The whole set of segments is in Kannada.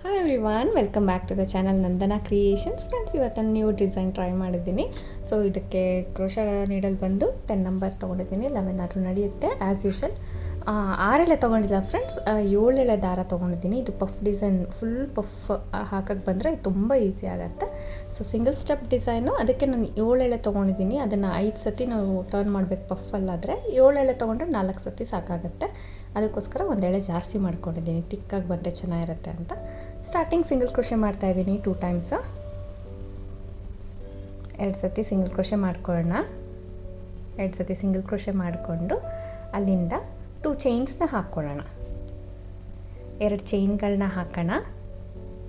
Hi everyone, welcome back to the channel Nandana creations. Friends, ಇವತ್ತು ನ್ಯೂ ಡಿಸೈನ್ ಟ್ರೈ ಮಾಡಿದ್ದೀನಿ. ಸೊ ಇದಕ್ಕೆ ಕ್ರೋಶ ನೀಡಲ್ ಬಂದು 10 ನಂಬರ್ ತೊಗೊಂಡಿದ್ದೀನಿ. 11 ಆದರೂ ನಡೆಯುತ್ತೆ ಆ್ಯಸ್ ಯೂಶಲ್. 6 ಎಳೆ ತೊಗೊಂಡಿಲ್ಲ ಫ್ರೆಂಡ್ಸ್, 7 ಎಳೆ ದಾರ ತೊಗೊಂಡಿದ್ದೀನಿ. ಇದು ಪಫ್ ಡಿಸೈನ್, ಫುಲ್ ಪಫ್ ಹಾಕಕ್ಕೆ ಬಂದರೆ ತುಂಬ ಈಸಿ ಆಗುತ್ತೆ. ಸೊ ಸಿಂಗಲ್ ಸ್ಟೆಪ್ ಡಿಸೈನು, ಅದಕ್ಕೆ ನಾನು 7 ಎಳೆ ತೊಗೊಂಡಿದ್ದೀನಿ. ಅದನ್ನು 5 ಸತಿ ನಾವು ಟರ್ನ್ ಮಾಡಬೇಕು ಪಫಲ್ಲಾದರೆ. 7 ಎಳೆ ತೊಗೊಂಡ್ರೆ 4 ಸತಿ ಸಾಕಾಗುತ್ತೆ. ಅದಕ್ಕೋಸ್ಕರ 1 ಎಳೆ ಜಾಸ್ತಿ ಮಾಡ್ಕೊಂಡಿದ್ದೀನಿ, ತಿಕ್ಕಾಗಿ ಬಂದರೆ ಚೆನ್ನಾಗಿರುತ್ತೆ ಅಂತ. ಸ್ಟಾರ್ಟಿಂಗ್ ಸಿಂಗಲ್ ಕ್ರೋಶೆ ಮಾಡ್ತಾಯಿದ್ದೀನಿ 2 ಟೈಮ್ಸ್. 2 ಸತಿ ಸಿಂಗಲ್ ಕ್ರೋಶೆ ಮಾಡ್ಕೊಳ್ಳೋಣ. 2 ಸತಿ ಸಿಂಗಲ್ ಕ್ರೋಶೆ ಮಾಡಿಕೊಂಡು ಅಲ್ಲಿಂದ 2 ಚೈನ್ಸ್ನ ಹಾಕ್ಕೊಳ್ಳೋಣ. 2 ಚೈನ್ಗಳನ್ನ ಹಾಕೋಣ.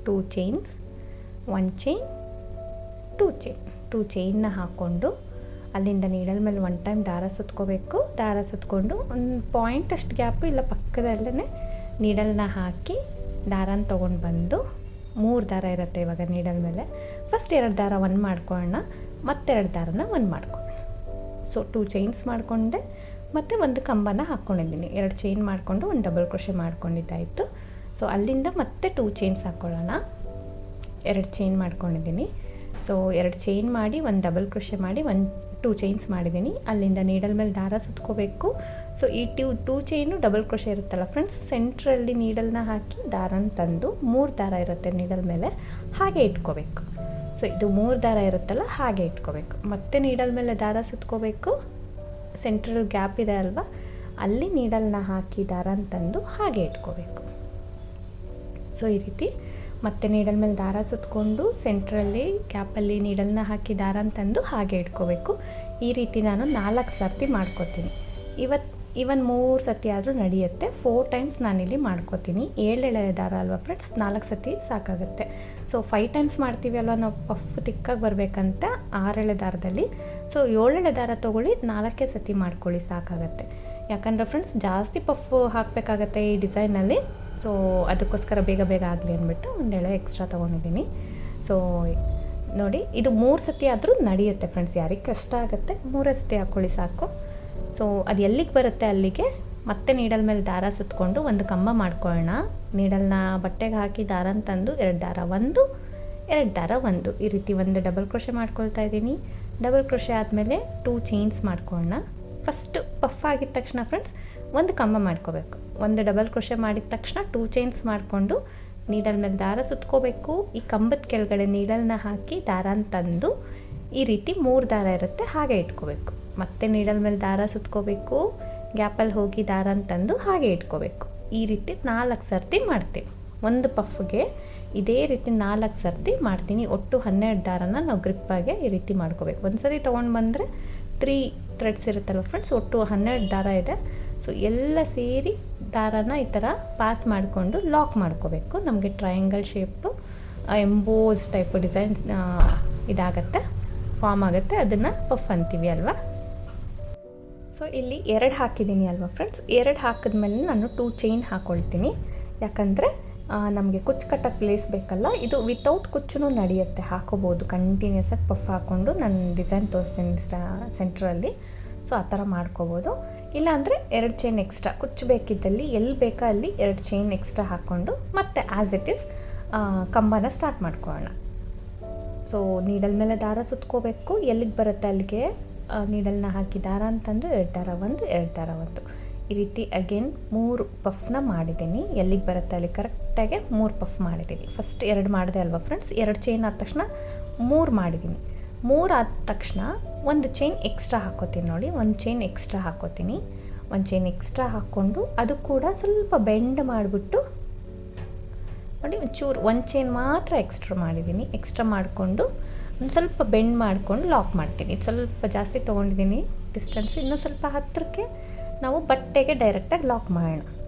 2 ಚೈನ್ಸ್, 1 ಚೈನ್, 2 ಚೈನ್. 2 ಚೈನ್ನ ಹಾಕ್ಕೊಂಡು ಅಲ್ಲಿಂದ ನೀಡಲ್ ಮೇಲೆ 1 ಟೈಮ್ ದಾರ ಸುತ್ಕೋಬೇಕು. ದಾರ ಸುತ್ಕೊಂಡು ಒಂದು ಪಾಯಿಂಟ್ ಅಷ್ಟು ಗ್ಯಾಪು ಇಲ್ಲ ಪಕ್ಕದಲ್ಲೇ ನೀಡಲ್ನ ಹಾಕಿ ದಾರನ ತೊಗೊಂಡು ಬಂದು 3 ದಾರ ಇರುತ್ತೆ ಇವಾಗ ನೀಡಲ್ ಮೇಲೆ. ಫಸ್ಟ್ 2 ದಾರ 1 ಮಾಡ್ಕೊಳ್ಳೋಣ, ಮತ್ತೆರಡು ದಾರನ 1 ಮಾಡ್ಕೊಳ್ಳೋಣ. ಸೊ 2 ಚೈನ್ಸ್ ಮಾಡಿಕೊಂಡೆ, ಮತ್ತು ಒಂದು ಕಂಬನ ಹಾಕ್ಕೊಂಡಿದ್ದೀನಿ. 2 ಚೈನ್ ಮಾಡಿಕೊಂಡು ಒಂದು ಡಬಲ್ ಕ್ರೋಶೆ ಮಾಡ್ಕೊಂಡಿದ್ದಾಯಿತು. ಸೊ ಅಲ್ಲಿಂದ ಮತ್ತೆ 2 ಚೈನ್ಸ್ ಹಾಕ್ಕೊಳ್ಳೋಣ. 2 ಚೈನ್ ಮಾಡ್ಕೊಂಡಿದ್ದೀನಿ. ಸೊ 2 ಚೈನ್ ಮಾಡಿ, ಒಂದು ಡಬಲ್ ಕ್ರೋಶೆ ಮಾಡಿ, 2 ಚೈನ್ಸ್ ಮಾಡಿದ್ದೀನಿ. ಅಲ್ಲಿಂದ ನೀಡಲ್ ಮೇಲೆ ದಾರ ಸುತ್ಕೋಬೇಕು. ಸೊ ಈ 2 ಚೈನು ಡಬಲ್ ಕ್ರೋಶೆ ಇರುತ್ತಲ್ಲ ಫ್ರೆಂಡ್ಸ್, ಸೆಂಟ್ರಲ್ಲಿ ನೀಡಲ್ನ ಹಾಕಿ ದಾರನ ತಂದು 3 ದಾರ ಇರುತ್ತೆ ನೀಡಲ್ ಮೇಲೆ, ಹಾಗೆ ಇಟ್ಕೋಬೇಕು. ಸೊ ಇದು 3 ದಾರ ಇರುತ್ತಲ್ಲ, ಹಾಗೆ ಇಟ್ಕೋಬೇಕು. ಮತ್ತೆ ನೀಡಲ್ ಮೇಲೆ ದಾರ ಸುತ್ಕೋಬೇಕು. ಸೆಂಟ್ರಲ್ ಗ್ಯಾಪ್ ಇದೆ ಅಲ್ವಾ, ಅಲ್ಲಿ ನೀಡಲ್ನ ಹಾಕಿ ದಾರನ ತಂದು ಹಾಗೆ ಇಟ್ಕೋಬೇಕು. ಸೊ ಈ ರೀತಿ ಮತ್ತೆ ನೀಡಲ್ ಮೇಲೆ ದಾರ ಸುತ್ಕೊಂಡು ಸೆಂಟ್ರಲ್ಲಿ ಗ್ಯಾಪಲ್ಲಿ ನೀಡಲ್ನ ಹಾಕಿ ದಾರನ ತಂದು ಹಾಗೆ ಇಟ್ಕೋಬೇಕು. ಈ ರೀತಿ ನಾನು 4 ಸರ್ತಿ ಮಾಡ್ಕೋತೀನಿ. ಇವನ್ 3 ಸತಿ ಆದರೂ ನಡೆಯುತ್ತೆ. 4 ಟೈಮ್ಸ್ ನಾನಿಲ್ಲಿ ಮಾಡ್ಕೋತೀನಿ. 7 ಎಳೆ ದಾರ ಅಲ್ವಾ ಫ್ರೆಂಡ್ಸ್, 4 ಸತಿ ಸಾಕಾಗುತ್ತೆ. ಸೊ 5 ಟೈಮ್ಸ್ ಮಾಡ್ತೀವಿ ಅಲ್ವಾ ನಾವು, ಪಫ್ ತಿಕ್ಕಾಗಿ ಬರಬೇಕಂತ 6 ಎಳೆ ದಾರದಲ್ಲಿ. ಸೊ 7 ಎಳೆ ದಾರ ತೊಗೊಳ್ಳಿ, 4 ಸತಿ ಮಾಡ್ಕೊಳ್ಳಿ, ಸಾಕಾಗುತ್ತೆ. ಯಾಕಂದರೆ ಫ್ರೆಂಡ್ಸ್ ಜಾಸ್ತಿ ಪಫ್ ಹಾಕಬೇಕಾಗತ್ತೆ ಈ ಡಿಸೈನಲ್ಲಿ. ಸೊ ಅದಕ್ಕೋಸ್ಕರ ಬೇಗ ಬೇಗ ಆಗಲಿ ಅಂದ್ಬಿಟ್ಟು 1 ಎಳೆ ಎಕ್ಸ್ಟ್ರಾ ತೊಗೊಂಡಿದ್ದೀನಿ. ಸೊ ನೋಡಿ, ಇದು 3 ಸತಿ ಆದರೂ ನಡೆಯುತ್ತೆ ಫ್ರೆಂಡ್ಸ್. ಯಾರಿಗೆ ಕಷ್ಟ ಆಗುತ್ತೆ 3 ಸತಿ ಹಾಕ್ಕೊಳ್ಳಿ ಸಾಕು. ಸೊ ಅದು ಎಲ್ಲಿಗೆ ಬರುತ್ತೆ ಅಲ್ಲಿಗೆ ಮತ್ತೆ ನೀಡಲ್ ಮೇಲೆ ದಾರ ಸುತ್ಕೊಂಡು ಒಂದು ಕಂಬ ಮಾಡ್ಕೊಳ್ಳೋಣ. ನೀಡಲ್ನ ಬಟ್ಟೆಗೆ ಹಾಕಿ ದಾರನ ತಂದು 2 ದಾರ 1, 2 ದಾರ 1, ಈ ರೀತಿ ಒಂದು ಡಬಲ್ ಕ್ರೋಶೆ ಮಾಡ್ಕೊಳ್ತಾ ಇದ್ದೀನಿ. ಡಬಲ್ ಕ್ರೋಶೆ ಆದಮೇಲೆ 2 ಚೈನ್ಸ್ ಮಾಡ್ಕೊಳ್ಳೋಣ. ಫಸ್ಟು ಪಫ್ ಆಗಿದ ತಕ್ಷಣ ಫ್ರೆಂಡ್ಸ್ ಒಂದು ಕಂಬ ಮಾಡ್ಕೋಬೇಕು. ಒಂದು ಡಬಲ್ ಕ್ರೋಶೆ ಮಾಡಿದ ತಕ್ಷಣ 2 ಚೈನ್ಸ್ ಮಾಡಿಕೊಂಡು ನೀಡಲ್ ಮೇಲೆ ದಾರ ಸುತ್ಕೋಬೇಕು. ಈ ಕಂಬದ ಕೆಳಗಡೆ ನೀಡಲ್ನ ಹಾಕಿ ದಾರನ ತಂದು ಈ ರೀತಿ 3 ದಾರ ಇರುತ್ತೆ ಹಾಗೆ ಇಟ್ಕೋಬೇಕು. ಮತ್ತೆ ನೀಡಲ್ ಮೇಲೆ ದಾರ ಸುತ್ಕೋಬೇಕು, ಗ್ಯಾಪಲ್ಲಿ ಹೋಗಿ ದಾರನ ತಂದು ಹಾಗೆ ಇಟ್ಕೋಬೇಕು. ಈ ರೀತಿ 4 ಸರ್ತಿ ಮಾಡ್ತೀನಿ. ಒಂದು ಪಫ್ಗೆ ಇದೇ ರೀತಿ 4 ಸರ್ತಿ ಮಾಡ್ತೀನಿ. ಒಟ್ಟು 12 ದಾರನ ನಾವು ಗ್ರಿಪ್ಪಾಗೆ ಈ ರೀತಿ ಮಾಡ್ಕೋಬೇಕು. ಒಂದು ಸತಿ ತೊಗೊಂಡು ಬಂದರೆ 3 ಥ್ರೆಡ್ಸ್ ಇರುತ್ತಲ್ಲ ಫ್ರೆಂಡ್ಸ್, ಒಟ್ಟು 12 ದಾರ ಇದೆ. ಸೊ ಎಲ್ಲ ಸೇರಿ ದಾರನ ಈ ಥರ ಪಾಸ್ ಮಾಡಿಕೊಂಡು ಲಾಕ್ ಮಾಡ್ಕೋಬೇಕು. ನಮಗೆ triangle shape emboss type designs ಇದಾಗತ್ತೆ, ಫಾರ್ಮ್ ಆಗುತ್ತೆ. ಅದನ್ನು ಪಫ್ ಅಂತೀವಿ ಅಲ್ವಾ. ಸೊ ಇಲ್ಲಿ 2 ಹಾಕಿದ್ದೀನಿ ಅಲ್ವಾ ಫ್ರೆಂಡ್ಸ್. 2 ಹಾಕಿದ್ಮೇಲೆ ನಾನು 2 ಚೈನ್ ಹಾಕ್ಕೊಳ್ತೀನಿ. ಯಾಕಂದರೆ ನಮಗೆ ಕುಚ್ಚು ಕಟ್ಟಕ್ಕೆ ಪ್ಲೇಸ್ ಬೇಕಲ್ಲ. ಇದು ವಿತೌಟ್ ಕುಚ್ಚು ನಡೆಯುತ್ತೆ, ಹಾಕೋಬೋದು ಕಂಟಿನ್ಯೂಸ್ ಆಗಿ ಪಫ್ ಹಾಕ್ಕೊಂಡು. ನಾನು ಡಿಸೈನ್ ತೋರಿಸ್ತೀನಿ ಸೆಂಟ್ರಲ್ಲಿ. ಸೊ ಆ ಥರ ಮಾಡ್ಕೋಬೋದು. ಇಲ್ಲಾಂದರೆ 2 ಚೈನ್ ಎಕ್ಸ್ಟ್ರಾ, ಕುಚ್ಚು ಬೇಕಿದ್ದಲ್ಲಿ ಎಲ್ಲಿ ಬೇಕೋ ಅಲ್ಲಿ 2 ಚೈನ್ ಎಕ್ಸ್ಟ್ರಾ ಹಾಕ್ಕೊಂಡು ಮತ್ತೆ ಆ್ಯಸ್ ಇಟ್ ಈಸ್ ಕಂಬನ ಸ್ಟಾರ್ಟ್ ಮಾಡ್ಕೊಳ್ಳೋಣ. ಸೊ ನೀಡಲ್ ಮೇಲೆ ದಾರ ಸುತ್ಕೋಬೇಕು. ಎಲ್ಲಿಗೆ ಬರುತ್ತೆ ಅಲ್ಲಿಗೆ ನೀಡಲ್ನ ಹಾಕಿ ದಾರ ಅಂತಂದು 2 ದಾರ 1, 2 ದಾರ 1, ಈ ರೀತಿ ಅಗೇನ್ 3 ಪಫ್ನ ಮಾಡಿದ್ದೀನಿ. ಎಲ್ಲಿಗೆ ಬರುತ್ತೆ ಅಲ್ಲಿ ಕರೆಕ್ಟಾಗಿ 3 ಪಫ್ ಮಾಡಿದ್ದೀನಿ. ಫಸ್ಟ್ 2 ಮಾಡಿದೆ ಅಲ್ವಾ ಫ್ರೆಂಡ್ಸ್. 2 ಚೈನ್ ಆದ ತಕ್ಷಣ 3 ಮಾಡಿದ್ದೀನಿ. 3 ಆದ ತಕ್ಷಣ 1 ಚೈನ್ ಎಕ್ಸ್ಟ್ರಾ ಹಾಕ್ಕೋತೀನಿ. ನೋಡಿ, 1 ಚೈನ್ ಎಕ್ಸ್ಟ್ರಾ ಹಾಕ್ಕೋತೀನಿ. 1 ಚೈನ್ ಎಕ್ಸ್ಟ್ರಾ ಹಾಕ್ಕೊಂಡು ಅದು ಕೂಡ ಸ್ವಲ್ಪ ಬೆಂಡ್ ಮಾಡಿಬಿಟ್ಟು ನೋಡಿ, ಒಂಚೂರು 1 ಚೈನ್ ಮಾತ್ರ ಎಕ್ಸ್ಟ್ರಾ ಮಾಡಿದ್ದೀನಿ. ಎಕ್ಸ್ಟ್ರಾ ಮಾಡಿಕೊಂಡು ಒಂದು ಸ್ವಲ್ಪ ಬೆಂಡ್ ಮಾಡಿಕೊಂಡು ಲಾಕ್ ಮಾಡ್ತೀನಿ. ಇದು ಸ್ವಲ್ಪ ಜಾಸ್ತಿ ತೊಗೊಂಡಿದ್ದೀನಿ ಡಿಸ್ಟೆನ್ಸ್. ಇನ್ನೂ ಸ್ವಲ್ಪ ಹತ್ತಿರಕ್ಕೆ ನಾವು ಬಟ್ಟೆಗೆ ಡೈರೆಕ್ಟಾಗಿ ಲಾಕ್ ಮಾಡೋಣ.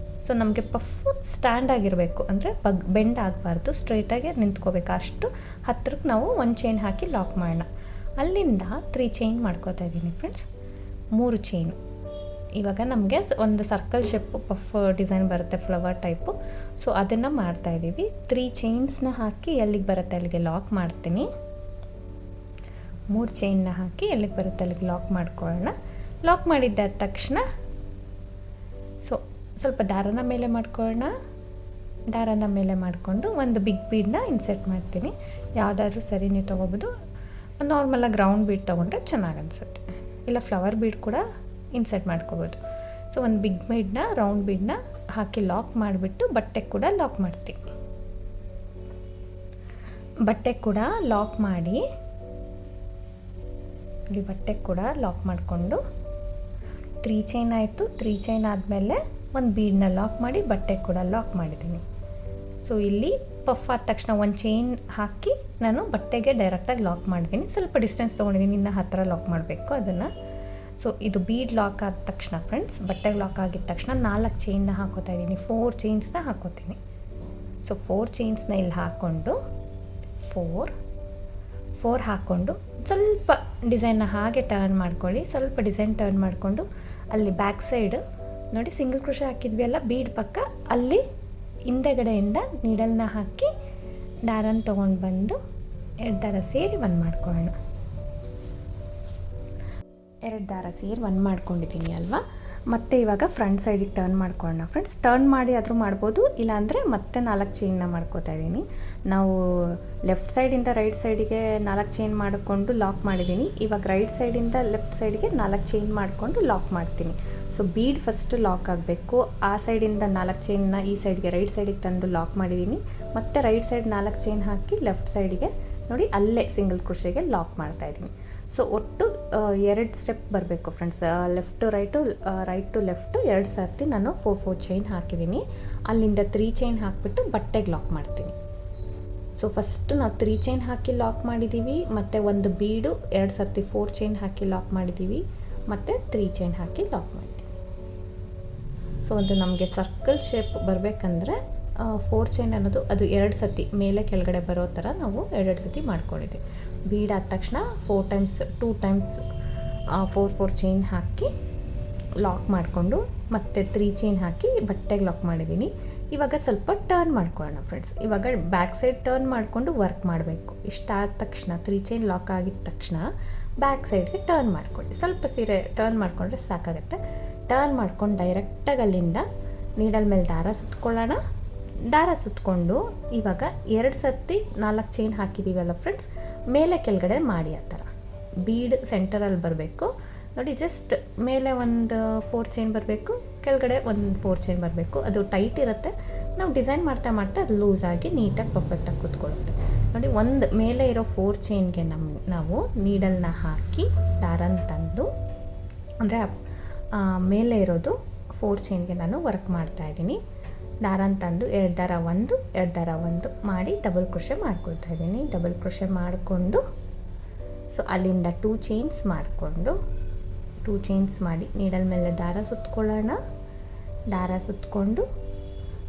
ಸೊ ನಮಗೆ ಪಫ್ ಸ್ಟ್ಯಾಂಡ್ ಆಗಿರಬೇಕು, ಅಂದರೆ ಬೆಂಡ್ ಆಗಬಾರ್ದು, ಸ್ಟ್ರೈಟಾಗಿ ನಿಂತ್ಕೋಬೇಕು. ಅಷ್ಟು ಹತ್ತಿರಕ್ಕೆ ನಾವು 1 ಚೈನ್ ಹಾಕಿ ಲಾಕ್ ಮಾಡೋಣ. ಅಲ್ಲಿಂದ 3 ಚೈನ್ ಮಾಡ್ಕೋತಾ ಇದ್ದೀನಿ ಫ್ರೆಂಡ್ಸ್. 3 ಚೈನು. ಇವಾಗ ನಮಗೆ ಒಂದು ಸರ್ಕಲ್ ಶೇಪ್ ಪಫ್ ಡಿಸೈನ್ ಬರುತ್ತೆ, ಫ್ಲವರ್ ಟೈಪು. ಸೊ ಅದನ್ನು ಮಾಡ್ತಾಯಿದ್ದೀವಿ. 3 ಚೈನ್ಸ್ನ ಹಾಕಿ ಎಲ್ಲಿಗೆ ಬರುತ್ತೆ ಅಲ್ಲಿಗೆ ಲಾಕ್ ಮಾಡ್ತೀನಿ. 3 ಚೈನ್ನ ಹಾಕಿ ಎಲ್ಲಿಗೆ ಬರುತ್ತೆ ಅಲ್ಲಿಗೆ ಲಾಕ್ ಮಾಡ್ಕೊಳ್ಳೋಣ. ಲಾಕ್ ಮಾಡಿದ್ದಾದ ತಕ್ಷಣ ಸೊ ಸ್ವಲ್ಪ ದಾರನ ಮೇಲೆ ಮಾಡ್ಕೊಳ್ಳೋಣ. ದಾರನ ಮೇಲೆ ಮಾಡಿಕೊಂಡು ಒಂದು ಬಿಗ್ ಬೀಡನ್ನ ಇನ್ಸರ್ಟ್ ಮಾಡ್ತೀನಿ. ಯಾವುದಾದ್ರೂ ಸರಿ ನೀವು ತೊಗೋಬೋದು. ನಾರ್ಮಲಾಗಿ ರೌಂಡ್ ಬೀಡ್ ತೊಗೊಂಡ್ರೆ ಚೆನ್ನಾಗಿ ಅನಿಸುತ್ತೆ, ಇಲ್ಲ ಫ್ಲವರ್ ಬೀಡ್ ಕೂಡ ಇನ್ಸರ್ಟ್ ಮಾಡ್ಕೋಬೋದು. ಸೊ ಒಂದು ಬಿಗ್ ಬೀಡನ್ನ ರೌಂಡ್ ಬೀಡನ್ನ ಹಾಕಿ ಲಾಕ್ ಮಾಡಿಬಿಟ್ಟು ಬಟ್ಟೆ ಕೂಡ ಲಾಕ್ ಮಾಡ್ತೀನಿ. ಬಟ್ಟೆ ಕೂಡ ಲಾಕ್ ಮಾಡಿ ಇಲ್ಲಿ ಬಟ್ಟೆ ಕೂಡ ಲಾಕ್ ಮಾಡಿಕೊಂಡು 3 ಚೈನ್ ಆಯಿತು. 3 ಚೈನ್ ಆದಮೇಲೆ ಒಂದು ಬೀಡನ್ನ ಲಾಕ್ ಮಾಡಿ ಬಟ್ಟೆ ಕೂಡ ಲಾಕ್ ಮಾಡಿದ್ದೀನಿ. ಸೊ ಇಲ್ಲಿ ಪಫ್ ಆದ ತಕ್ಷಣ ಒಂದು ಚೈನ್ ಹಾಕಿ ನಾನು ಬಟ್ಟೆಗೆ ಡೈರೆಕ್ಟಾಗಿ ಲಾಕ್ ಮಾಡಿದ್ದೀನಿ. ಸ್ವಲ್ಪ ಡಿಸ್ಟೆನ್ಸ್ ತೊಗೊಂಡಿದ್ದೀನಿ, ಇನ್ನು ಹತ್ತಿರ ಲಾಕ್ ಮಾಡಬೇಕು ಅದನ್ನು. ಸೊ ಇದು ಬೀಡ್ ಲಾಕ್ ಆದ ತಕ್ಷಣ ಫ್ರೆಂಡ್ಸ್, ಬಟ್ಟೆಗೆ ಲಾಕ್ ಆಗಿದ ತಕ್ಷಣ 4 ಚೈನ್ನ ಹಾಕೋತಾ ಇದ್ದೀನಿ. 4 ಚೈನ್ಸ್ನ ಹಾಕೋತೀನಿ. ಸೊ 4 ಚೈನ್ಸ್ನ ಇಲ್ಲಿ ಹಾಕ್ಕೊಂಡು 4 ಹಾಕ್ಕೊಂಡು ಸ್ವಲ್ಪ ಡಿಸೈನ್ನ ಹಾಗೆ ಟರ್ನ್ ಮಾಡ್ಕೊಳ್ಳಿ. ಸ್ವಲ್ಪ ಡಿಸೈನ್ ಟರ್ನ್ ಮಾಡಿಕೊಂಡು ಅಲ್ಲಿ ಬ್ಯಾಕ್ ಸೈಡ್ ನೋಡಿ ಸಿಂಗಲ್ ಕ್ರೋಶೆ ಹಾಕಿದ್ವಿ ಅಲ್ಲ ಬೀಡ್ ಪಕ್ಕ, ಅಲ್ಲಿ ಹಿಂದೆಗಡೆಯಿಂದ ನೀಡಲ್ನ ಹಾಕಿ ದಾರನ ತೊಗೊಂಡು ಬಂದು 2 ದಾರ ಸೇರಿ 1 ಮಾಡ್ಕೊಳ್ಳೋಣ. 2 ದಾರ ಸೇರಿ 1 ಮಾಡ್ಕೊಂಡಿದ್ದೀನಿ ಅಲ್ವಾ. ಮತ್ತು ಇವಾಗ ಫ್ರಂಟ್ ಸೈಡಿಗೆ ಟರ್ನ್ ಮಾಡ್ಕೊಳ್ಳೋಣ ಫ್ರೆಂಡ್ಸ್. ಟರ್ನ್ ಮಾಡಿ ಆದರೂ ಮಾಡ್ಬೋದು, ಇಲ್ಲಾಂದರೆ ಮತ್ತೆ 4 ಚೈನ್ನ ಮಾಡ್ಕೋತಾ ಇದ್ದೀನಿ. ನಾವು ಲೆಫ್ಟ್ ಸೈಡಿಂದ ರೈಟ್ ಸೈಡಿಗೆ 4 ಚೈನ್ ಮಾಡಿಕೊಂಡು ಲಾಕ್ ಮಾಡಿದ್ದೀನಿ. ಇವಾಗ ರೈಟ್ ಸೈಡಿಂದ ಲೆಫ್ಟ್ ಸೈಡ್ಗೆ 4 ಚೈನ್ ಮಾಡಿಕೊಂಡು ಲಾಕ್ ಮಾಡ್ತೀನಿ. ಸೊ ಬೀಡ್ ಫಸ್ಟ್ ಲಾಕ್ ಆಗಬೇಕು. ಆ ಸೈಡಿಂದ 4 ಚೈನ್ನ ಈ ಸೈಡ್ಗೆ ರೈಟ್ ಸೈಡಿಗೆ ತಂದು ಲಾಕ್ ಮಾಡಿದ್ದೀನಿ. ಮತ್ತು ರೈಟ್ ಸೈಡ್ 4 ಚೈನ್ ಹಾಕಿ ಲೆಫ್ಟ್ ಸೈಡಿಗೆ ನೋಡಿ ಅಲ್ಲೇ ಸಿಂಗಲ್ ಕ್ರೋಶೆಗೆ ಲಾಕ್ ಮಾಡ್ತಾಯಿದ್ದೀನಿ. ಸೊ ಒಟ್ಟು 2 ಸ್ಟೆಪ್ ಬರಬೇಕು friends. Left to right, right to left 2 ಸರ್ತಿ ನಾನು 4 ಚೈನ್ ಹಾಕಿದ್ದೀನಿ. ಅಲ್ಲಿಂದ 3 ಚೈನ್ ಹಾಕಿಬಿಟ್ಟು ಬಟ್ಟೆಗೆ ಲಾಕ್ ಮಾಡ್ತೀನಿ. ಸೊ ಫಸ್ಟ್ ನಾವು 3 ಚೈನ್ ಹಾಕಿ ಲಾಕ್ ಮಾಡಿದ್ದೀವಿ, ಮತ್ತು ಒಂದು ಬೀಡು 2 ಸರ್ತಿ 4 ಚೈನ್ ಹಾಕಿ ಲಾಕ್ ಮಾಡಿದ್ದೀವಿ, ಮತ್ತು 3 ಚೈನ್ ಹಾಕಿ ಲಾಕ್ ಮಾಡಿದ್ದೀವಿ. ಸೊ ಒಂದು ನಮಗೆ ಸರ್ಕಲ್ ಶೇಪ್ ಬರಬೇಕಂದ್ರೆ 4 ಚೈನ್ ಅನ್ನೋದು ಅದು 2 ಸತಿ ಮೇಲೆ ಕೆಳಗಡೆ ಬರೋ ಥರ ನಾವು 2 ಸತಿ ಮಾಡ್ಕೊಂಡಿದ್ದೀವಿ. ಬೀಡ್ ಆದ ತಕ್ಷಣ 2 ಟೈಮ್ಸ್ 4 ಚೈನ್ ಹಾಕಿ ಲಾಕ್ ಮಾಡಿಕೊಂಡು ಮತ್ತು 3 ಚೈನ್ ಹಾಕಿ ಬಟ್ಟೆಗೆ ಲಾಕ್ ಮಾಡಿದ್ದೀನಿ. ಇವಾಗ ಸ್ವಲ್ಪ ಟರ್ನ್ ಮಾಡ್ಕೊಳ್ಳೋಣ ಫ್ರೆಂಡ್ಸ್. ಇವಾಗ ಬ್ಯಾಕ್ ಸೈಡ್ ಟರ್ನ್ ಮಾಡಿಕೊಂಡು ವರ್ಕ್ ಮಾಡಬೇಕು. ಇಷ್ಟಾದ ತಕ್ಷಣ 3 ಚೈನ್ ಲಾಕ್ ಆಗಿದ ತಕ್ಷಣ ಬ್ಯಾಕ್ ಸೈಡ್ಗೆ ಟರ್ನ್ ಮಾಡ್ಕೊಳ್ಳಿ. ಸ್ವಲ್ಪ ಸೀರೆ ಟರ್ನ್ ಮಾಡಿಕೊಂಡ್ರೆ ಸಾಕಾಗುತ್ತೆ. ಟರ್ನ್ ಮಾಡ್ಕೊಂಡು ಡೈರೆಕ್ಟಾಗಿ ಅಲ್ಲಿಂದ ನೀಡಲ್ ಮೇಲೆ ದಾರ ಸುತ್ಕೊಳ್ಳೋಣ. ದಾರ ಸುತ್ತಕೊಂಡು ಇವಾಗ 2 ಸರ್ತಿ 4 ಚೈನ್ ಹಾಕಿದ್ದೀವಲ್ಲ ಫ್ರೆಂಡ್ಸ್, ಮೇಲೆ ಕೆಳಗಡೆ ಮಾಡಿ ಆ ಥರ ಬೀಡ್ ಸೆಂಟರಲ್ಲಿ ಬರಬೇಕು ನೋಡಿ. ಜಸ್ಟ್ ಮೇಲೆ ಒಂದು 4 ಚೈನ್ ಬರಬೇಕು, ಕೆಳಗಡೆ ಒಂದು 4 ಚೈನ್ ಬರಬೇಕು. ಅದು ಟೈಟ್ ಇರುತ್ತೆ, ನಾವು ಡಿಸೈನ್ ಮಾಡ್ತಾ ಮಾಡ್ತಾ ಅದು ಲೂಸಾಗಿ ನೀಟಾಗಿ ಪರ್ಫೆಕ್ಟಾಗಿ ಕೂತ್ಕೊಳ್ಳುತ್ತೆ ನೋಡಿ. ಒಂದು ಮೇಲೆ ಇರೋ 4 ಚೈನ್ಗೆ ನಾವು ನೀಡಲ್ನ ಹಾಕಿ ದಾರನ ತಂದು, ಅಂದರೆ ಮೇಲೆ ಇರೋದು 4 ಚೈನ್ಗೆ ನಾನು ವರ್ಕ್ ಮಾಡ್ತಾಯಿದ್ದೀನಿ. ದಾರನ ತಂದು 2 ದಾರ 1 2 ದಾರ 1 ಮಾಡಿ ಡಬಲ್ ಕ್ರೋಶೆ ಮಾಡ್ಕೊಳ್ತಾ ಇದ್ದೀನಿ. ಡಬಲ್ ಕ್ರೋಶೆ ಮಾಡಿಕೊಂಡು ಸೊ ಅಲ್ಲಿಂದ 2 ಚೈನ್ಸ್ ಮಾಡಿಕೊಂಡು 2 ಚೈನ್ಸ್ ಮಾಡಿ ನೀಡಲ್ ಮೇಲೆ ದಾರ ಸುತ್ಕೊಳ್ಳೋಣ. ದಾರ ಸುತ್ತಕೊಂಡು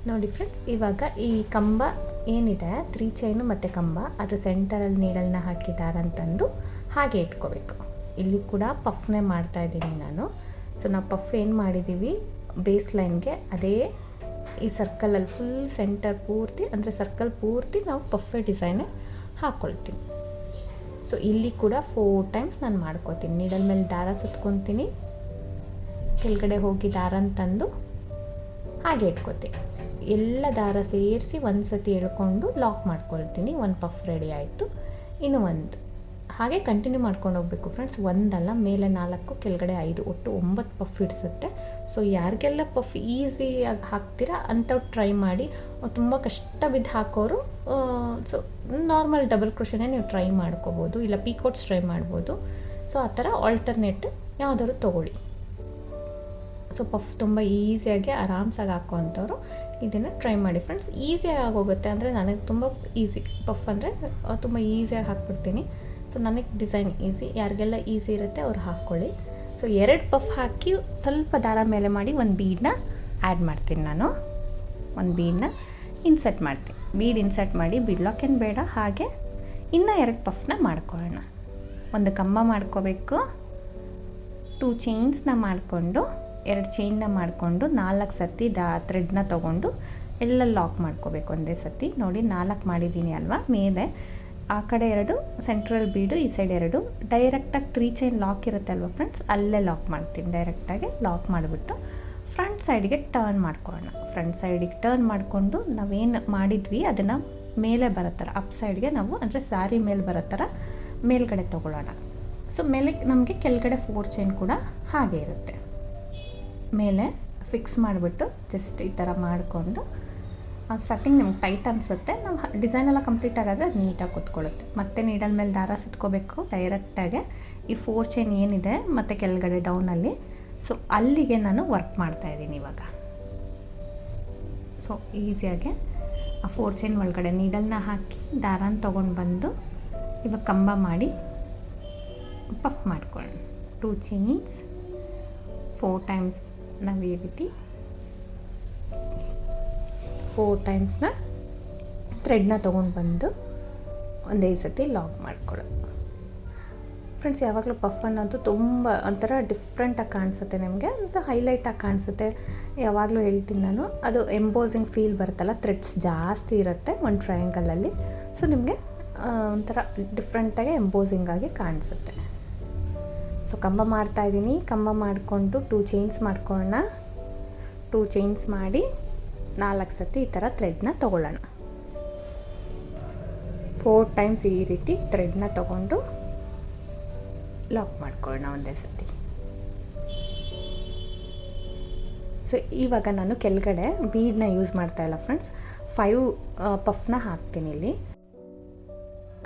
ನೋಡಿ ಫ್ರೆಂಡ್ಸ್, ಇವಾಗ ಈ ಕಂಬ ಏನಿದೆ 3 ಚೈನು ಮತ್ತು ಕಂಬ, ಅದ್ರ ಸೆಂಟರಲ್ಲಿ ನೀಡಲ್ನ ಹಾಕಿ ದಾರನ ತಂದು ಹಾಗೆ ಇಟ್ಕೋಬೇಕು. ಇಲ್ಲಿ ಕೂಡ ಪಫ್ನೇ ಮಾಡ್ತಾಯಿದ್ದೀನಿ ನಾನು. ಸೊ ನಾವು ಪಫ್ ಏನು ಮಾಡಿದ್ದೀವಿ ಬೇಸ್ ಲೈನ್ಗೆ, ಅದೇ ಈ ಸರ್ಕಲಲ್ಲಿ ಫುಲ್ ಸೆಂಟರ್ ಪೂರ್ತಿ, ಅಂದರೆ ಸರ್ಕಲ್ ಪೂರ್ತಿ ನಾವು ಪಫೆ ಡಿಸೈನೇ ಹಾಕ್ಕೊಳ್ತೀನಿ. ಸೊ ಇಲ್ಲಿ ಕೂಡ 4 ಟೈಮ್ಸ್ ನಾನು ಮಾಡ್ಕೋತೀನಿ. ನೀಡಲ್ ಮೇಲೆ ದಾರ ಸುತ್ಕೊತೀನಿ, ಕೆಳಗಡೆ ಹೋಗಿ ದಾರನ ತಂದು ಹಾಗೆ ಇಟ್ಕೋತೀನಿ. ಎಲ್ಲ ದಾರ ಸೇರಿಸಿ ಒಂದು ಸತಿ ಎಳ್ಕೊಂಡು ಲಾಕ್ ಮಾಡ್ಕೊಳ್ತೀನಿ. ಒಂದು ಪಫ್ ರೆಡಿ ಆಯಿತು. ಇನ್ನು ಒಂದು ಹಾಗೆ ಕಂಟಿನ್ಯೂ ಮಾಡ್ಕೊಂಡು ಹೋಗಬೇಕು ಫ್ರೆಂಡ್ಸ್. ಒಂದಲ್ಲ, ಮೇಲೆ 4 ಕೆಳಗಡೆ 5 ಒಟ್ಟು 9 ಪಫ್ ಇಡಿಸುತ್ತೆ. ಸೊ ಯಾರಿಗೆಲ್ಲ ಪಫ್ ಈಸಿಯಾಗಿ ಹಾಕ್ತೀರಾ ಅಂಥವ್ರು ಟ್ರೈ ಮಾಡಿ. ತುಂಬ ಕಷ್ಟ ಬಿದ್ದು ಹಾಕೋರು ಸೊ ನಾರ್ಮಲ್ ಡಬಲ್ ಕ್ರೋಶೆನೇ ನೀವು ಟ್ರೈ ಮಾಡ್ಕೋಬೋದು, ಇಲ್ಲ ಪೀಕೋಟ್ಸ್ ಟ್ರೈ ಮಾಡ್ಬೋದು. ಸೊ ಆ ಥರ ಆಲ್ಟರ್ನೇಟ್ ಯಾವುದಾದ್ರು ತೊಗೊಳ್ಳಿ. ಸೊ ಪಫ್ ತುಂಬ ಈಸಿಯಾಗಿ ಆರಾಮ್ಸಾಗಿ ಹಾಕೋವಂಥವ್ರು ಇದನ್ನು ಟ್ರೈ ಮಾಡಿ ಫ್ರೆಂಡ್ಸ್. ಈಸಿಯಾಗಿ ಆಗೋಗುತ್ತೆ, ಅಂದರೆ ನನಗೆ ತುಂಬ ಈಸಿ ಪಫ್ ಅಂದರೆ ತುಂಬ ಈಸಿಯಾಗಿ ಹಾಕ್ಬಿಡ್ತೀನಿ. ಸೊ ನನಗೆ ಡಿಸೈನ್ ಈಸಿ, ಯಾರಿಗೆಲ್ಲ ಈಸಿ ಇರುತ್ತೆ ಅವ್ರು ಹಾಕ್ಕೊಳ್ಳಿ. ಸೊ 2 ಪಫ್ ಹಾಕಿ ಸ್ವಲ್ಪ ದಾರ ಮೇಲೆ ಮಾಡಿ ಒಂದು ಬೀಡನ್ನ ಆ್ಯಡ್ ಮಾಡ್ತೀನಿ ನಾನು. ಒಂದು ಬೀಡನ್ನ ಇನ್ಸರ್ಟ್ ಮಾಡ್ತೀನಿ. ಬೀಡ್ ಇನ್ಸರ್ಟ್ ಮಾಡಿ ಬೀಡ್ ಲಾಕ್ ಏನು ಬೇಡ, ಹಾಗೆ ಇನ್ನೂ 2 ಪಫ್ನ ಮಾಡ್ಕೊಳ್ಳೋಣ. ಒಂದು ಕಂಬ ಮಾಡ್ಕೋಬೇಕು, 2 ಚೈನ್ಸ್ನ ಮಾಡಿಕೊಂಡು 2 ಚೈನ್ನ ಮಾಡಿಕೊಂಡು 4 ಸತಿ ಥ್ರೆಡ್ನ ತೊಗೊಂಡು ಎಲ್ಲ ಲಾಕ್ ಮಾಡ್ಕೋಬೇಕು ಒಂದೇ ಸತಿ. ನೋಡಿ 4 ಮಾಡಿದ್ದೀನಿ ಅಲ್ವಾ. ಮೇಲೆ ಆ ಕಡೆ 2 ಸೆಂಟ್ರಲ್ ಬೀಡು, ಈ ಸೈಡ್ 2 ಡೈರೆಕ್ಟಾಗಿ 3 ಚೈನ್ ಲಾಕ್ ಇರುತ್ತೆ ಅಲ್ವಾ ಫ್ರೆಂಡ್ಸ್, ಅಲ್ಲೇ ಲಾಕ್ ಮಾಡ್ತೀನಿ. ಡೈರೆಕ್ಟಾಗಿ ಲಾಕ್ ಮಾಡಿಬಿಟ್ಟು ಫ್ರಂಟ್ ಫ್ರಂಟ್ ಸೈಡಿಗೆ ಟರ್ನ್ ಮಾಡ್ಕೊಳ್ಳೋಣ. ಫ್ರಂಟ್ ಸೈಡಿಗೆ ಟರ್ನ್ ಮಾಡಿಕೊಂಡು ನಾವೇನು ಮಾಡಿದ್ವಿ ಅದನ್ನು ಮೇಲೆ ಬರೋ ಥರ ಅಪ್ ಸೈಡ್ಗೆ ನಾವು ಅಂದರೆ ಸ್ಯಾರಿ ಮೇಲೆ ಬರೋ ಥರ ಮೇಲ್ಗಡೆ ತೊಗೊಳ್ಳೋಣ. ಸೊ ಮೇಲೆ ನಮಗೆ ಕೆಳಗಡೆ 4 ಚೈನ್ ಕೂಡ ಹಾಗೆ ಇರುತ್ತೆ. ಮೇಲೆ ಫಿಕ್ಸ್ ಮಾಡಿಬಿಟ್ಟು ಜಸ್ಟ್ ಈ ಥರ ಮಾಡಿಕೊಂಡು ಸ್ಟಾರ್ಟಿಂಗ್ ನಿಮ್ಗೆ ಟೈಟ್ ಅನಿಸುತ್ತೆ, ನಾವು ಡಿಸೈನ್ ಎಲ್ಲ ಕಂಪ್ಲೀಟ್ ಆಗಾದರೆ ಅದು ನೀಟಾಗಿ ಕೂತ್ಕೊಳ್ಳುತ್ತೆ. ಮತ್ತು ನೀಡಲ್ ಮೇಲೆ ದಾರ ಸುತ್ಕೋಬೇಕು ಡೈರೆಕ್ಟಾಗಿ ಈ 4 ಚೈನ್ ಏನಿದೆ ಮತ್ತು ಕೆಳಗಡೆ ಡೌನಲ್ಲಿ, ಸೊ ಅಲ್ಲಿಗೆ ನಾನು ವರ್ಕ್ ಮಾಡ್ತಾಯಿದ್ದೀನಿ ಇವಾಗ. ಸೊ ಈಸಿಯಾಗಿ ಆ 4 ಚೈನ್ ಒಳಗಡೆ ನೀಡಲ್ನ ಹಾಕಿ ದಾರನ ತೊಗೊಂಡು ಬಂದು ಇವಾಗ ಕಂಬ ಮಾಡಿ ಪಫ್ ಮಾಡ್ಕೊಳ್ಳೋಣ. 2 ಚೈನ್ಸ್ 4 ಟೈಮ್ಸ್ ನಾವು ಈ ರೀತಿ 4 ಟೈಮ್ಸ್ನ ಥ್ರೆಡ್ನ ತೊಗೊಂಡು ಬಂದು ಒಂದೇ ಸತಿ ಲಾಕ್ ಮಾಡ್ಕೊಳ್ಳೋದು. ಫ್ರೆಂಡ್ಸ್, ಯಾವಾಗಲೂ ಪಫ್ ಅನ್ನೋದು ತುಂಬ ಒಂಥರ ಡಿಫ್ರೆಂಟಾಗಿ ಕಾಣಿಸುತ್ತೆ, ನಿಮಗೆ ಸೊ ಹೈಲೈಟಾಗಿ ಕಾಣಿಸುತ್ತೆ. ಯಾವಾಗಲೂ ಹೇಳ್ತೀನಿ ನಾನು, ಅದು ಎಂಬೋಸಿಂಗ್ ಫೀಲ್ ಬರುತ್ತಲ್ಲ, ಥ್ರೆಡ್ಸ್ ಜಾಸ್ತಿ ಇರುತ್ತೆ ಒಂದು ಟ್ರಯಾಂಗಲಲ್ಲಿ, ಸೊ ನಿಮಗೆ ಒಂಥರ ಡಿಫ್ರೆಂಟಾಗಿ ಎಂಬೋಸಿಂಗಾಗಿ ಕಾಣಿಸುತ್ತೆ. ಸೊ ಕಂಬ ಮಾಡ್ತಾಯಿದ್ದೀನಿ. ಕಂಬ ಮಾಡಿಕೊಂಡು 2 ಚೈನ್ಸ್ ಮಾಡ್ಕೊಳ್ಳೋಣ. 2 ಚೈನ್ಸ್ ಮಾಡಿ 4 ಸತಿ ಈ ಥರ ಥ್ರೆಡ್ನ ತೊಗೊಳ್ಳೋಣ. 4 ಟೈಮ್ಸ್ ಈ ರೀತಿ ಥ್ರೆಡ್ನ ತೊಗೊಂಡು ಲಾಕ್ ಮಾಡ್ಕೊಳ್ಳೋಣ ಒಂದೇ ಸತಿ. ಸೊ ಇವಾಗ ನಾನು ಕೆಳಗಡೆ ಬೀಡನ್ನ ಯೂಸ್ ಮಾಡ್ತಾಯಿಲ್ಲ ಫ್ರೆಂಡ್ಸ್, 5 ಪಫ್ನ ಹಾಕ್ತೀನಿ ಇಲ್ಲಿ.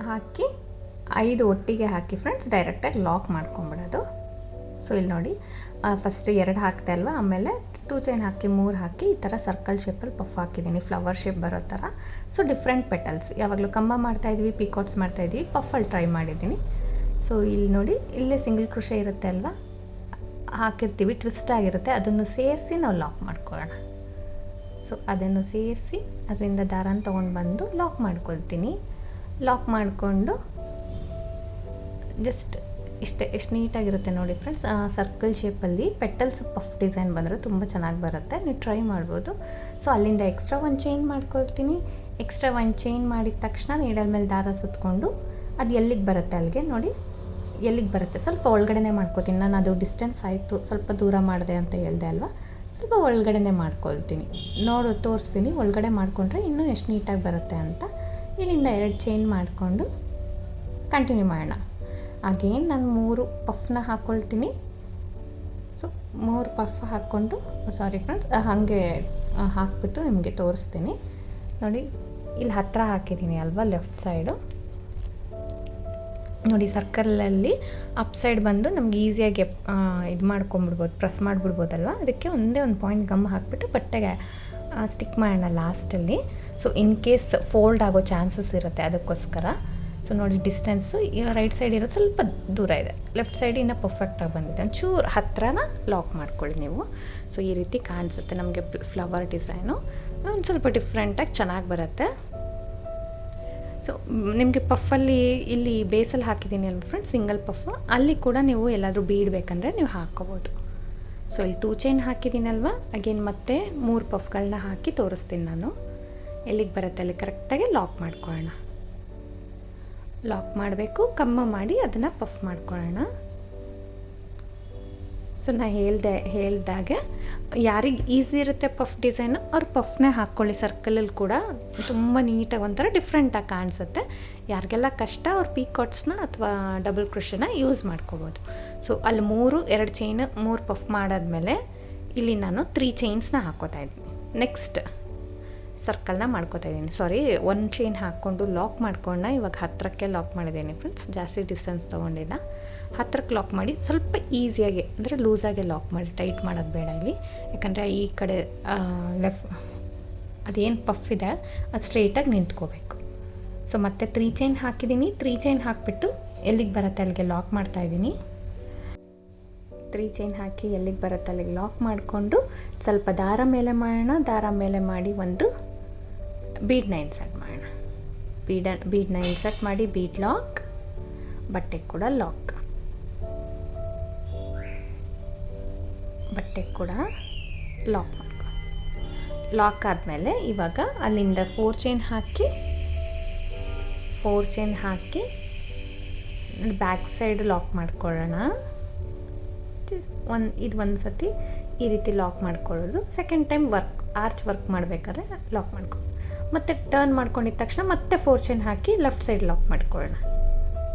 ಹಾಕಿ 5 ಒಟ್ಟಿಗೆ ಹಾಕಿ ಫ್ರೆಂಡ್ಸ್ ಡೈರೆಕ್ಟಾಗಿ ಲಾಕ್ ಮಾಡ್ಕೊಂಬಿಡೋದು. ಸೊ ಇಲ್ಲಿ ನೋಡಿ, ಫಸ್ಟ್ 2 ಹಾಕ್ತೆ ಅಲ್ವಾ, ಆಮೇಲೆ 2 ಚೈನ್ ಹಾಕಿ 3 ಹಾಕಿ ಈ ಥರ ಸರ್ಕಲ್ ಶೇಪಲ್ಲಿ ಪಫ್ ಹಾಕಿದ್ದೀನಿ, ಫ್ಲವರ್ ಶೇಪ್ ಬರೋ ಥರ. ಸೊ ಡಿಫ್ರೆಂಟ್ ಪೆಟಲ್ಸ್, ಯಾವಾಗಲೂ ಕಂಬ ಮಾಡ್ತಾಯಿದ್ವಿ, ಪಿಕಾಟ್ಸ್ ಮಾಡ್ತಾಯಿದ್ವಿ, ಪಫಲ್ಲಿ ಟ್ರೈ ಮಾಡಿದ್ದೀನಿ. ಸೊ ಇಲ್ಲಿ ನೋಡಿ, ಇಲ್ಲೇ ಸಿಂಗಲ್ ಕ್ರೋಶೆ ಇರುತ್ತೆ ಅಲ್ವಾ, ಹಾಕಿರ್ತೀವಿ, ಟ್ವಿಸ್ಟ್ ಆಗಿರುತ್ತೆ, ಅದನ್ನು ಸೇರಿಸಿ ನಾವು ಲಾಕ್ ಮಾಡ್ಕೊಳ್ಳೋಣ. ಸೊ ಅದನ್ನು ಸೇರಿಸಿ ಅದರಿಂದ ದಾರನ ತೊಗೊಂಡು ಬಂದು ಲಾಕ್ ಮಾಡ್ಕೊಳ್ತೀನಿ. ಲಾಕ್ ಮಾಡಿಕೊಂಡು ಜಸ್ಟ್ ಇಷ್ಟೇ, ಎಷ್ಟು ನೀಟಾಗಿರುತ್ತೆ ನೋಡಿ ಫ್ರೆಂಡ್ಸ್. ಸರ್ಕಲ್ ಶೇಪಲ್ಲಿ ಪೆಟಲ್ಸ್ ಪಫ್ ಡಿಸೈನ್ ಬಂದರೆ ತುಂಬ ಚೆನ್ನಾಗಿ ಬರುತ್ತೆ, ನೀವು ಟ್ರೈ ಮಾಡ್ಬೋದು. ಸೊ ಅಲ್ಲಿಂದ ಎಕ್ಸ್ಟ್ರಾ 1 ಚೈನ್ ಮಾಡ್ಕೊಳ್ತೀನಿ. ಎಕ್ಸ್ಟ್ರಾ 1 ಚೈನ್ ಮಾಡಿದ ತಕ್ಷಣ ನೀಡಲ್ ಮೇಲೆ ದಾರ ಸುತ್ತಕೊಂಡು ಅದು ಎಲ್ಲಿಗೆ ಬರುತ್ತೆ ಅಲ್ಲಿಗೆ ನೋಡಿ, ಎಲ್ಲಿಗೆ ಬರುತ್ತೆ ಸ್ವಲ್ಪ ಒಳಗಡೆನೇ ಮಾಡ್ಕೊತೀನಿ. ನಾನು ಅದು ಡಿಸ್ಟೆನ್ಸ್ ಆಯಿತು, ಸ್ವಲ್ಪ ದೂರ ಮಾಡಿದೆ ಅಂತ ಹೇಳ್ದೆ ಅಲ್ವಾ, ಸ್ವಲ್ಪ ಒಳಗಡೆನೇ ಮಾಡ್ಕೊಳ್ತೀನಿ. ತೋರಿಸ್ತೀನಿ ಒಳಗಡೆ ಮಾಡಿಕೊಂಡ್ರೆ ಇನ್ನೂ ಎಷ್ಟು ನೀಟಾಗಿ ಬರುತ್ತೆ ಅಂತ. ಇಲ್ಲಿಂದ 2 ಚೈನ್ ಮಾಡಿಕೊಂಡು ಕಂಟಿನ್ಯೂ ಮಾಡೋಣ. ಅಗೇನ್ ನಾನು 3 ಪಫ್ನ ಹಾಕ್ಕೊಳ್ತೀನಿ. ಸೊ 3 ಪಫ್ ಹಾಕ್ಕೊಂಡು, ಸಾರಿ ಫ್ರೆಂಡ್ಸ್, ಹಾಗೆ ಹಾಕ್ಬಿಟ್ಟು ನಿಮಗೆ ತೋರಿಸ್ತೀನಿ ನೋಡಿ. ಇಲ್ಲಿ ಹತ್ತಿರ ಹಾಕಿದ್ದೀನಿ ಅಲ್ವಾ ಲೆಫ್ಟ್ ಸೈಡು ನೋಡಿ, ಸರ್ಕಲಲ್ಲಿ ಅಪ್ ಸೈಡ್ ಬಂದು ನಮ್ಗೆ ಈಸಿಯಾಗಿ ಇದು ಮಾಡ್ಕೊಂಬಿಡ್ಬೋದು, ಪ್ರೆಸ್ ಮಾಡಿಬಿಡ್ಬೋದಲ್ವ. ಅದಕ್ಕೆ ಒಂದೇ ಒಂದು ಪಾಯಿಂಟ್ ಗಮ್ ಹಾಕಿಬಿಟ್ಟು ಬಟ್ಟೆಗೆ ಸ್ಟಿಕ್ ಮಾಡೋಣ ಲಾಸ್ಟಲ್ಲಿ. ಸೊ ಇನ್ ಕೇಸ್ ಫೋಲ್ಡ್ ಆಗೋ ಚಾನ್ಸಸ್ ಇರುತ್ತೆ, ಅದಕ್ಕೋಸ್ಕರ. ಸೊ ನೋಡಿ, ಡಿಸ್ಟೆನ್ಸು ರೈಟ್ ಸೈಡ್ ಇರೋದು ಸ್ವಲ್ಪ ದೂರ ಇದೆ, ಲೆಫ್ಟ್ ಸೈಡ್ ಇನ್ನೂ ಪರ್ಫೆಕ್ಟಾಗಿ ಬಂದಿದೆ. ಒಂಚೂರು ಹತ್ತಿರನ ಲಾಕ್ ಮಾಡ್ಕೊಳ್ಳಿ ನೀವು. ಸೊ ಈ ರೀತಿ ಕಾಣಿಸುತ್ತೆ ನಮಗೆ ಫ್ಲವರ್ ಡಿಸೈನು, ಒಂದು ಸ್ವಲ್ಪ ಡಿಫ್ರೆಂಟಾಗಿ ಚೆನ್ನಾಗಿ ಬರುತ್ತೆ. ಸೊ ನಿಮಗೆ ಪಫಲ್ಲಿ ಇಲ್ಲಿ ಬೇಸಲ್ಲಿ ಹಾಕಿದ್ದೀನಿ ಅಲ್ವ ಫ್ರೆಂಡ್ಸ್, ಸಿಂಗಲ್ ಪಫ್, ಅಲ್ಲಿ ಕೂಡ ನೀವು ಎಲ್ಲಾದರೂ ಬೀಡಬೇಕಂದ್ರೆ ನೀವು ಹಾಕ್ಕೋಬೋದು. ಸೊ ಇಲ್ಲಿ 2 ಚೈನ್ ಹಾಕಿದ್ದೀನಲ್ವ, ಅಗೇನ್ ಮತ್ತೆ 3 ಪಫ್ಗಳನ್ನ ಹಾಕಿ ತೋರಿಸ್ತೀನಿ ನಾನು. ಎಲ್ಲಿಗೆ ಬರುತ್ತೆ ಅಲ್ಲಿ ಕರೆಕ್ಟಾಗಿ ಲಾಕ್ ಮಾಡ್ಕೊಳ್ಳೋಣ. ಲಾಕ್ ಮಾಡಬೇಕು, ಕಮ್ಮ ಮಾಡಿ ಅದನ್ನು ಪಫ್ ಮಾಡ್ಕೊಳ್ಳೋಣ. ಸೊ ನಾ ಹೇಳ್ದಾಗೆ ಯಾರಿಗೆ ಈಸಿ ಇರುತ್ತೆ ಪಫ್ ಡಿಸೈನು ಅವ್ರು ಪಫ್ನೇ ಹಾಕ್ಕೊಳ್ಳಿ. ಸರ್ಕಲಲ್ಲಿ ಕೂಡ ತುಂಬ ನೀಟಾಗಿ ಒಂಥರ ಡಿಫ್ರೆಂಟಾಗಿ ಕಾಣಿಸುತ್ತೆ. ಯಾರಿಗೆಲ್ಲ ಕಷ್ಟ ಅವ್ರು ಪೀಕಾಟ್ಸ್ನ ಅಥವಾ ಡಬಲ್ ಕ್ರೋಶೆನ ಯೂಸ್ ಮಾಡ್ಕೋಬೋದು. ಸೊ ಅಲ್ಲಿ 2 ಚೈನ್ 3 ಪಫ್ ಮಾಡಾದ್ಮೇಲೆ ಇಲ್ಲಿ ನಾನು 3 ಚೈನ್ಸ್ನ ಹಾಕ್ಕೋತಾ ಇದ್ದೀನಿ. ನೆಕ್ಸ್ಟ್ ಸರ್ಕಲ್ನ ಮಾಡ್ಕೋತಾ ಇದ್ದೀನಿ. ಸಾರಿ, 1 ಚೈನ್ ಹಾಕ್ಕೊಂಡು ಲಾಕ್ ಮಾಡ್ಕೊಂಡು ಇವಾಗ ಹತ್ತಿರಕ್ಕೆ ಲಾಕ್ ಮಾಡಿದ್ದೀನಿ ಫ್ರೆಂಡ್ಸ್, ಜಾಸ್ತಿ ಡಿಸ್ಟೆನ್ಸ್ ತೊಗೊಂಡಿಲ್ಲ. ಹತ್ತಿರಕ್ಕೆ ಲಾಕ್ ಮಾಡಿ ಸ್ವಲ್ಪ ಈಸಿಯಾಗಿ ಅಂದರೆ ಲೂಸಾಗೆ ಲಾಕ್ ಮಾಡಿ, ಟೈಟ್ ಮಾಡೋದು ಬೇಡ ಇಲ್ಲಿ. ಯಾಕಂದರೆ ಈ ಕಡೆ ಅದೇನು ಪಫ್ ಇದೆ ಅದು ಸ್ಟ್ರೈಟಾಗಿ ನಿಂತ್ಕೋಬೇಕು. ಸೊ ಮತ್ತೆ 3 ಚೈನ್ ಹಾಕಿದ್ದೀನಿ. 3 ಚೈನ್ ಹಾಕಿಬಿಟ್ಟು ಎಲ್ಲಿಗೆ ಬರುತ್ತೆ ಅಲ್ಲಿಗೆ ಲಾಕ್ ಮಾಡ್ತಾಯಿದ್ದೀನಿ. 3 ಚೈನ್ ಹಾಕಿ ಎಲ್ಲಿಗೆ ಬರುತ್ತೆ ಅಲ್ಲಿಗೆ ಲಾಕ್ ಮಾಡಿಕೊಂಡು ಸ್ವಲ್ಪ ದಾರ ಮೇಲೆ ಮಾಡೋಣ. ದಾರ ಮೇಲೆ ಮಾಡಿ ಒಂದು ಬೀಡನ್ನ ಇನ್ಸರ್ಟ್ ಮಾಡೋಣ. ಬೀಡನ್ನ ಇನ್ಸರ್ಟ್ ಮಾಡಿ ಬೀಡ್ ಲಾಕ್, ಬಟ್ಟೆ ಕೂಡ ಲಾಕ್, ಬಟ್ಟೆ ಕೂಡ ಲಾಕ್ ಮಾಡ್ಕೊ. ಲಾಕ್ ಆದಮೇಲೆ ಇವಾಗ ಅಲ್ಲಿಂದ 4 ಚೈನ್ ಹಾಕಿ ಬ್ಯಾಕ್ ಸೈಡ್ ಲಾಕ್ ಮಾಡ್ಕೊಳ್ಳೋಣ. ಒಂದು ಸತಿ ಈ ರೀತಿ ಲಾಕ್ ಮಾಡ್ಕೊಳ್ಳೋದು. ಸೆಕೆಂಡ್ ಟೈಮ್ ಆರ್ಚ್ ವರ್ಕ್ ಮಾಡಬೇಕಾದ್ರೆ ಲಾಕ್ ಮಾಡ್ಕೊ, ಮತ್ತು ಟರ್ನ್ ಮಾಡ್ಕೊಂಡಿದ್ದ ತಕ್ಷಣ ಮತ್ತೆ 4 ಚೈನ್ ಹಾಕಿ ಲೆಫ್ಟ್ ಸೈಡ್ ಲಾಕ್ ಮಾಡ್ಕೊಳ್ಳೋಣ.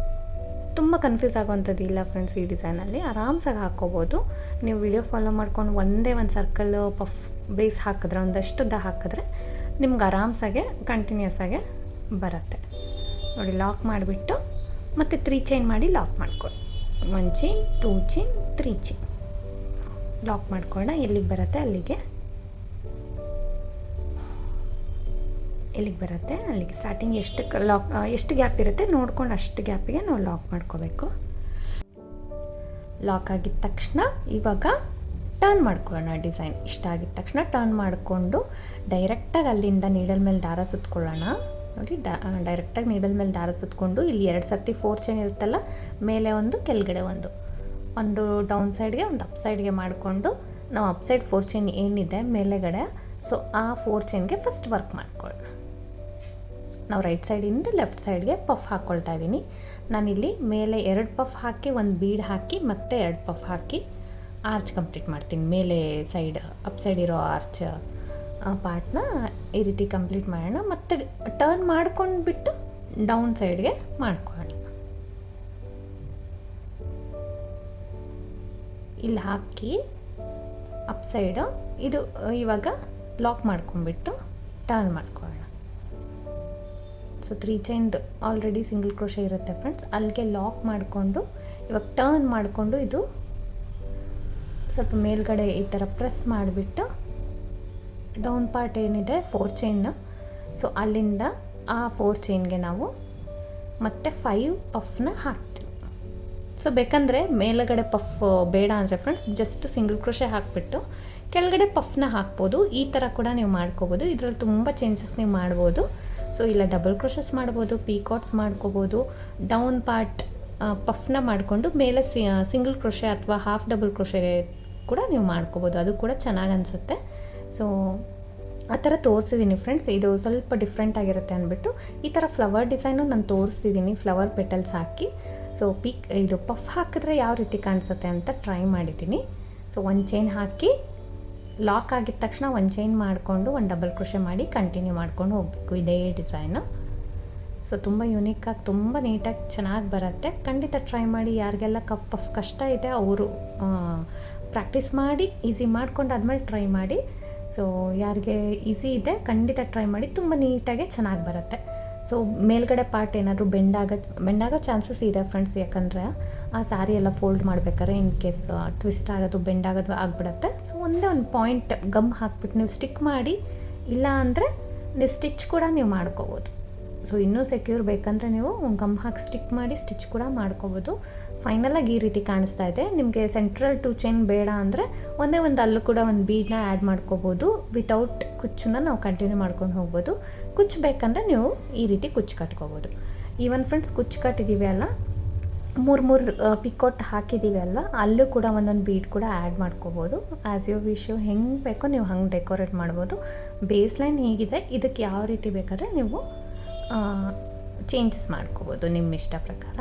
ತುಂಬ ಕನ್ಫ್ಯೂಸ್ ಆಗೋವಂಥದ್ದು ಇಲ್ಲ ಫ್ರೆಂಡ್ಸ್. ಈ ಡಿಸೈನಲ್ಲಿ ಆರಾಮ್ಸಾಗಿ ಹಾಕ್ಕೋಬೋದು. ನೀವು ವಿಡಿಯೋ ಫಾಲೋ ಮಾಡ್ಕೊಂಡು ಒಂದೇ ಒಂದು ಸರ್ಕಲ್ ಪಫ್ ಬೇಸ್ ಹಾಕಿದ್ರೆ, ಒಂದಷ್ಟು ಉದ್ದ ಹಾಕಿದ್ರೆ ನಿಮ್ಗೆ ಆರಾಮ್ಸಾಗೆ ಕಂಟಿನ್ಯೂಸ್ ಆಗಿ ಬರುತ್ತೆ ನೋಡಿ. ಲಾಕ್ ಮಾಡಿಬಿಟ್ಟು ಮತ್ತು 3 ಚೈನ್ ಮಾಡಿ ಲಾಕ್ ಮಾಡ್ಕೊಳ್ಳಿ. 1 ಚೈನ್, 2 ಚೈನ್, 3 ಚೈನ್ ಲಾಕ್ ಮಾಡ್ಕೊಳ್ಳೋಣ. ಎಲ್ಲಿಗೆ ಬರುತ್ತೆ ಅಲ್ಲಿಗೆ ಅಲ್ಲಿಗೆ ಸ್ಟಾರ್ಟಿಂಗ್ ಎಷ್ಟು ಗ್ಯಾಪ್ ಇರುತ್ತೆ ನೋಡ್ಕೊಂಡು ಅಷ್ಟು ಗ್ಯಾಪಿಗೆ ನಾವು ಲಾಕ್ ಮಾಡ್ಕೋಬೇಕು. ಲಾಕ್ ಆಗಿದ ತಕ್ಷಣ ಇವಾಗ ಟರ್ನ್ ಮಾಡ್ಕೊಳ್ಳೋಣ. ಡಿಸೈನ್ ಇಷ್ಟ ಆಗಿದ ತಕ್ಷಣ ಟರ್ನ್ ಮಾಡಿಕೊಂಡು ಡೈರೆಕ್ಟಾಗಿ ಅಲ್ಲಿಂದ ನೀಡಲ್ ಮೇಲೆ ದಾರ ಸುತ್ಕೊಳ್ಳೋಣ. ನೋಡಿ, ಡೈರೆಕ್ಟಾಗಿ ನೀಡಲ್ ಮೇಲೆ ದಾರ ಸುತ್ಕೊಂಡು ಇಲ್ಲಿ 2 ಸರ್ತಿ 4 ಚೈನ್ ಇರುತ್ತಲ್ಲ, ಮೇಲೆ ಒಂದು ಕೆಳಗಡೆ ಒಂದು ಡೌನ್ ಸೈಡ್ಗೆ ಒಂದು ಅಪ್ ಸೈಡ್ಗೆ ಮಾಡಿಕೊಂಡು ನಾವು ಅಪ್ ಸೈಡ್ 4 ಚೈನ್ ಏನಿದೆ ಮೇಲೆಗಡೆ, ಸೊ ಆ 4 ಚೈನ್ಗೆ ಫಸ್ಟ್ ವರ್ಕ್ ಮಾಡ್ಕೊಳ್ಳೋಣ. ನಾವು ರೈಟ್ ಸೈಡಿಂದ ಲೆಫ್ಟ್ ಸೈಡ್ಗೆ ಪಫ್ ಹಾಕ್ಕೊಳ್ತಾ ಇದ್ದೀನಿ. ನಾನಿಲ್ಲಿ ಮೇಲೆ 2 ಪಫ್ ಹಾಕಿ ಒಂದು ಬೀಡ್ ಹಾಕಿ ಮತ್ತೆ 2 ಪಫ್ ಹಾಕಿ ಆರ್ಚ್ ಕಂಪ್ಲೀಟ್ ಮಾಡ್ತೀನಿ. ಮೇಲೆ ಸೈಡ್ ಅಪ್ ಸೈಡ್ ಇರೋ ಆರ್ಚ್ ಪಾರ್ಟ್ನ ಈ ರೀತಿ ಕಂಪ್ಲೀಟ್ ಮಾಡೋಣ. ಮತ್ತು ಟರ್ನ್ ಮಾಡ್ಕೊಂಡ್ಬಿಟ್ಟು ಡೌನ್ ಸೈಡ್ಗೆ ಮಾಡ್ಕೊಳ್ಳೋಣ. ಇಲ್ಲಿ ಹಾಕಿ ಅಪ್ ಸೈಡು ಇದು ಇವಾಗ ಲಾಕ್ ಮಾಡ್ಕೊಂಡ್ಬಿಟ್ಟು ಟರ್ನ್ ಮಾಡ್ಕೊಳ್ಳೋಣ. ಸೊ 3 ಚೈನ್ದು ಆಲ್ರೆಡಿ ಸಿಂಗಲ್ ಕ್ರೋಶೆ ಇರುತ್ತೆ ಫ್ರೆಂಡ್ಸ್. ಅಲ್ಲಿಗೆ ಲಾಕ್ ಮಾಡಿಕೊಂಡು ಇವಾಗ ಟರ್ನ್ ಮಾಡಿಕೊಂಡು ಇದು ಸ್ವಲ್ಪ ಮೇಲ್ಗಡೆ ಈ ಥರ ಪ್ರೆಸ್ ಮಾಡಿಬಿಟ್ಟು ಡೌನ್ ಪಾರ್ಟ್ ಏನಿದೆ 4 ಚೈನ್, ಸೊ ಅಲ್ಲಿಂದ ಆ 4 ಚೈನ್ಗೆ ನಾವು ಮತ್ತೆ 5 ಪಫ್ನ ಹಾಕ್ತೀವಿ. ಸೊ ಬೇಕಂದರೆ ಮೇಲುಗಡೆ ಪಫ್ ಬೇಡ ಅಂದರೆ ಫ್ರೆಂಡ್ಸ್ ಜಸ್ಟ್ ಸಿಂಗಲ್ ಕ್ರೋಶೆ ಹಾಕಿಬಿಟ್ಟು ಕೆಳಗಡೆ ಪಫ್ನ ಹಾಕ್ಬೋದು. ಈ ಥರ ಕೂಡ ನೀವು ಮಾಡ್ಕೋಬೋದು. ಇದರಲ್ಲಿ ತುಂಬ ಚೇಂಜಸ್ ನೀವು ಮಾಡ್ಬೋದು. ಸೊ ಇಲ್ಲ ಡಬಲ್ ಕ್ರೋಶಸ್ ಮಾಡ್ಬೋದು, ಪೀಕಾಟ್ಸ್ ಮಾಡ್ಕೋಬೋದು, ಡೌನ್ ಪಾರ್ಟ್ ಪಫ್ನ ಮಾಡಿಕೊಂಡು ಮೇಲೆ ಸಿಂಗಲ್ ಕ್ರೋಶೆ ಅಥವಾ ಹಾಫ್ ಡಬಲ್ ಕ್ರೋಶೆ ಕೂಡ ನೀವು ಮಾಡ್ಕೋಬೋದು. ಅದು ಕೂಡ ಚೆನ್ನಾಗಿ ಅನಿಸುತ್ತೆ. ಸೊ ಆ ಥರ ತೋರಿಸಿದ್ದೀನಿ ಫ್ರೆಂಡ್ಸ್. ಇದು ಸ್ವಲ್ಪ ಡಿಫ್ರೆಂಟ್ ಆಗಿರುತ್ತೆ ಅಂದ್ಬಿಟ್ಟು ಈ ಥರ ಫ್ಲವರ್ ಡಿಸೈನು ನಾನು ತೋರಿಸ್ತಿದ್ದೀನಿ, ಫ್ಲವರ್ ಪೆಟಲ್ಸ್ ಹಾಕಿ. ಸೊ ಇದು ಪಫ್ ಹಾಕಿದ್ರೆ ಯಾವ ರೀತಿ ಕಾಣಿಸುತ್ತೆ ಅಂತ ಟ್ರೈ ಮಾಡಿದ್ದೀನಿ. ಸೊ 1 ಚೈನ್ ಹಾಕಿ ಲಾಕ್ ಆಗಿದ ತಕ್ಷಣ 1 ಚೈನ್ ಮಾಡಿಕೊಂಡು 1 ಡಬಲ್ ಕ್ರೋಶೆ ಮಾಡಿ ಕಂಟಿನ್ಯೂ ಮಾಡ್ಕೊಂಡು ಹೋಗಬೇಕು ಇದೇ ಡಿಸೈನು. ಸೊ ತುಂಬ ಯೂನಿಕ್ಕಾಗಿ ತುಂಬ ನೀಟಾಗಿ ಚೆನ್ನಾಗಿ ಬರುತ್ತೆ. ಖಂಡಿತ ಟ್ರೈ ಮಾಡಿ. ಯಾರಿಗೆಲ್ಲ ಪಫ್ ಕಷ್ಟ ಇದೆ ಅವರು ಪ್ರಾಕ್ಟೀಸ್ ಮಾಡಿ ಈಸಿ ಮಾಡ್ಕೊಂಡಾದ್ಮೇಲೆ ಟ್ರೈ ಮಾಡಿ. ಸೊ ಯಾರಿಗೆ ಈಸಿ ಇದೆ ಖಂಡಿತ ಟ್ರೈ ಮಾಡಿ, ತುಂಬ ನೀಟಾಗೆ ಚೆನ್ನಾಗಿ ಬರುತ್ತೆ. ಸೊ ಮೇಲ್ಗಡೆ ಪಾರ್ಟ್ ಏನಾದರೂ ಬೆಂಡಾಗೋ ಚಾನ್ಸಸ್ ಇದೆ ಫ್ರೆಂಡ್ಸ್. ಯಾಕಂದರೆ ಆ ಸ್ಯಾರಿ ಎಲ್ಲ ಫೋಲ್ಡ್ ಮಾಡ್ಬೇಕಾದ್ರೆ ಇನ್ ಕೇಸ್ ಟ್ವಿಸ್ಟ್ ಆಗೋದು ಬೆಂಡಾಗೋದು ಆಗಿಬಿಡುತ್ತೆ. ಸೊ ಒಂದೇ ಒಂದು ಪಾಯಿಂಟ್ ಗಮ್ ಹಾಕ್ಬಿಟ್ಟು ನೀವು ಸ್ಟಿಕ್ ಮಾಡಿ, ಇಲ್ಲ ಅಂದರೆ ನೀವು ಸ್ಟಿಚ್ ಕೂಡ ನೀವು ಮಾಡ್ಕೋಬೋದು. ಸೊ ಇನ್ನೂ ಸೆಕ್ಯೂರ್ ಬೇಕಂದರೆ ನೀವು ಗಮ್ ಹಾಕಿ ಸ್ಟಿಕ್ ಮಾಡಿ ಸ್ಟಿಚ್ ಕೂಡ ಮಾಡ್ಕೋಬೋದು. ಫೈನಲಾಗಿ ಈ ರೀತಿ ಕಾಣಿಸ್ತಾ ಇದೆ. ನಿಮಗೆ ಸೆಂಟ್ರಲ್ 2 ಚೈನ್ ಬೇಡ ಅಂದರೆ ಒಂದೇ ಒಂದು ಅಲ್ಲೂ ಕೂಡ ಒಂದು ಬೀಡನ್ನ ಆ್ಯಡ್ ಮಾಡ್ಕೋಬೋದು. ವಿತೌಟ್ ಕುಚ್ಚನ್ನ ನಾವು ಕಂಟಿನ್ಯೂ ಮಾಡ್ಕೊಂಡು ಹೋಗ್ಬೋದು. ಕುಚ್ಚು ಬೇಕಂದರೆ ನೀವು ಈ ರೀತಿ ಕುಚ್ಚು ಕಟ್ಕೋಬೋದು. ಈವನ್ ಫ್ರೆಂಡ್ಸ್ ಕುಚ್ಚು ಕಟ್ಟಿದ್ದೀವಿ ಅಲ್ಲ, 3 ಪಿಕೋಟ್ ಹಾಕಿದ್ದೀವಿ ಅಲ್ವ, ಅಲ್ಲೂ ಕೂಡ ಒಂದೊಂದು ಬೀಡ್ ಕೂಡ ಆ್ಯಡ್ ಮಾಡ್ಕೋಬೋದು. ಆ್ಯಸ್ ಯು ವಿಶ್, ಹೆಂಗೆ ಬೇಕೋ ನೀವು ಹಂಗೆ ಡೆಕೋರೇಟ್ ಮಾಡ್ಬೋದು. ಬೇಸ್ ಲೈನ್ ಹೀಗಿದೆ, ಇದಕ್ಕೆ ಯಾವ ರೀತಿ ಬೇಕಾದರೆ ನೀವು ಚೇಂಜಸ್ ಮಾಡ್ಕೋಬೋದು ನಿಮ್ಮ ಇಷ್ಟ ಪ್ರಕಾರ.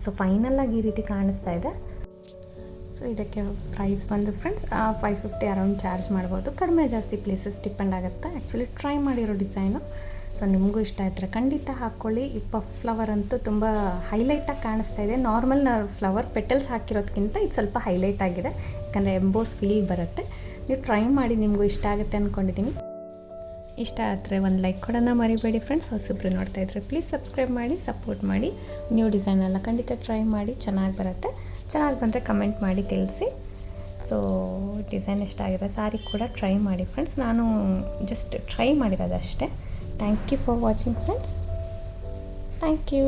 ಸೊ ಫೈನಲಾಗಿ ಈ ರೀತಿ ಕಾಣಿಸ್ತಾ ಇದೆ. ಸೊ ಇದಕ್ಕೆ ಪ್ರೈಸ್ ಬಂದು ಫ್ರೆಂಡ್ಸ್ 550 ಅರೌಂಡ್ ಚಾರ್ಜ್ ಮಾಡ್ಬೋದು. ಕಡಿಮೆ ಜಾಸ್ತಿ ಪ್ಲೇಸಸ್ ಡಿಪೆಂಡ್ ಆಗುತ್ತೆ. ಆ್ಯಕ್ಚುಲಿ ಟ್ರೈ ಮಾಡಿರೋ ಡಿಸೈನು. ಸೊ ನಿಮಗೂ ಇಷ್ಟ ಆಯ್ತಾರೆ ಖಂಡಿತ ಹಾಕ್ಕೊಳ್ಳಿ. ಈ ಪಫ್ ಫ್ಲವರ್ ಅಂತೂ ತುಂಬ ಹೈಲೈಟಾಗಿ ಕಾಣಿಸ್ತಾ ಇದೆ. ನಾರ್ಮಲ್ ಫ್ಲವರ್ ಪೆಟಲ್ಸ್ ಹಾಕಿರೋದಕ್ಕಿಂತ ಇದು ಸ್ವಲ್ಪ ಹೈಲೈಟ್ ಆಗಿದೆ, ಯಾಕಂದರೆ ಎಂಬೋಸ್ ಫೀಲ್ ಬರುತ್ತೆ. ನೀವು ಟ್ರೈ ಮಾಡಿ, ನಿಮಗೂ ಇಷ್ಟ ಆಗುತ್ತೆ ಅಂದ್ಕೊಂಡಿದ್ದೀನಿ. ಇಷ್ಟ ಆದರೆ ಒಂದು ಲೈಕ್ ಕೊಡೋಣ ಮರಿಬೇಡಿ ಫ್ರೆಂಡ್ಸ್. ಹೊಸಬ್ರು ನೋಡ್ತಾ ಇದ್ದರೆ ಪ್ಲೀಸ್ ಸಬ್ಸ್ಕ್ರೈಬ್ ಮಾಡಿ, ಸಪೋರ್ಟ್ ಮಾಡಿ. ನ್ಯೂ ಡಿಸೈನ್ ಎಲ್ಲ ಖಂಡಿತ ಟ್ರೈ ಮಾಡಿ, ಚೆನ್ನಾಗಿ ಬರುತ್ತೆ. ಚೆನ್ನಾಗಿ ಬಂದರೆ ಕಮೆಂಟ್ ಮಾಡಿ ತಿಳಿಸಿ. ಸೊ ಡಿಸೈನ್ ಇಷ್ಟ ಆಗಿದೆ. ಸಾರಿ ಕೂಡ ಟ್ರೈ ಮಾಡಿ ಫ್ರೆಂಡ್ಸ್. ನಾನು ಜಸ್ಟ್ ಟ್ರೈ ಮಾಡಿರೋದಷ್ಟೇ. Thank you for watching friends. Thank you.